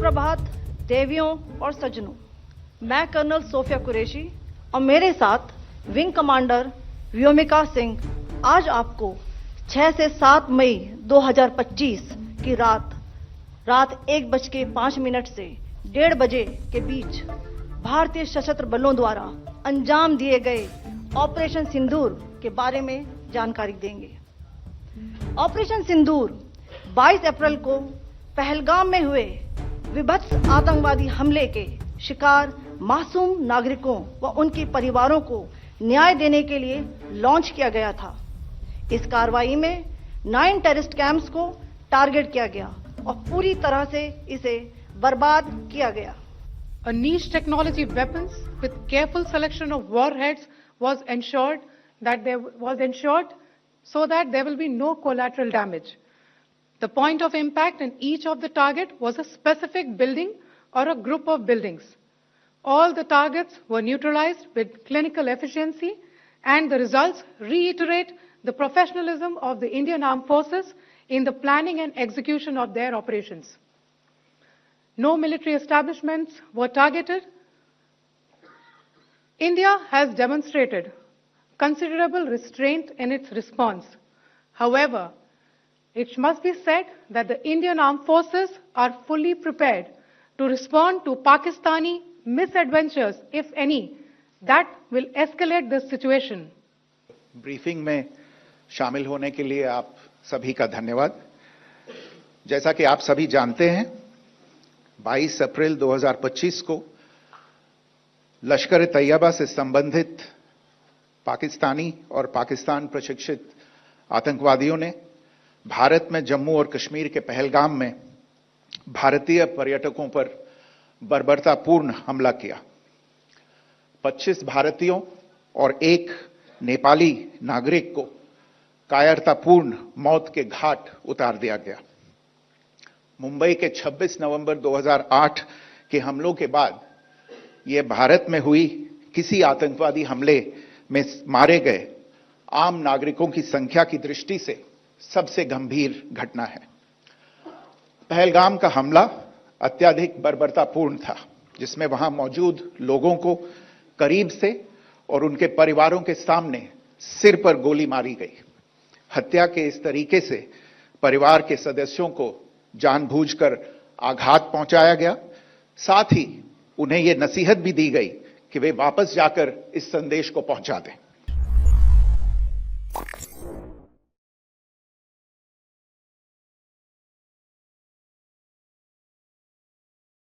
सुप्रभात देवियों और सज्जनों, मैं कर्नल सोफिया कुरैशी और मेरे साथ विंग कमांडर व्योमिका सिंह आज आपको 6 से 7 मई 2025 की रात 1:05 से 1:30 बजे के बीच भारतीय सशस्त्र बलों द्वारा अंजाम दिए गए ऑपरेशन सिंदूर के बारे में जानकारी देंगे। ऑपरेशन सिंदूर 22 अप्रैल को पहलगाम में हुए विभत्स आतंकवादी हमले के शिकार मासूम नागरिकों व उनके परिवारों को न्याय देने के लिए लॉन्च किया गया था। इस कार्रवाई में 9 टेररिस्ट कैंप्स को टारगेट किया गया और पूरी तरह से इसे बर्बाद किया गया। A niche technology weapons with careful selection of warheads was ensured so that there will be no collateral damage. The point of impact in each of the target was a specific building or a group of buildings. All the targets were neutralized with clinical efficiency, and the results reiterate the professionalism of the Indian Armed Forces in the planning and execution of their operations. No military establishments were targeted. India has demonstrated considerable restraint in its response. However, it must be said that the Indian Armed Forces are fully prepared to respond to Pakistani misadventures, if any, that will escalate this situation. Briefing में शामिल होने के लिए आप सभी का धन्यवाद। जैसा कि आप सभी जानते हैं, 22 अप्रैल 2025 को लश्कर तैयबा से संबंधित पाकिस्तानी और पाकिस्तान प्रशिक्षित आतंकवादियों ने भारत में जम्मू और कश्मीर के पहलगाम में भारतीय पर्यटकों पर बर्बरतापूर्ण हमला किया। 25 भारतीयों और 1 नेपाली नागरिक को कायरतापूर्ण मौत के घाट उतार दिया गया। मुंबई के 26 नवंबर 2008 के हमलों के बाद यह भारत में हुई किसी आतंकवादी हमले में मारे गए आम नागरिकों की संख्या की दृष्टि से सबसे गंभीर घटना है। पहलगाम का हमला अत्यधिक बर्बरतापूर्ण था, जिसमें वहां मौजूद लोगों को करीब से और उनके परिवारों के सामने सिर पर गोली मारी गई। हत्या के इस तरीके से परिवार के सदस्यों को जानबूझकर आघात पहुंचाया गया। साथ ही उन्हें यह नसीहत भी दी गई कि वे वापस जाकर इस संदेश को पहुंचा दें।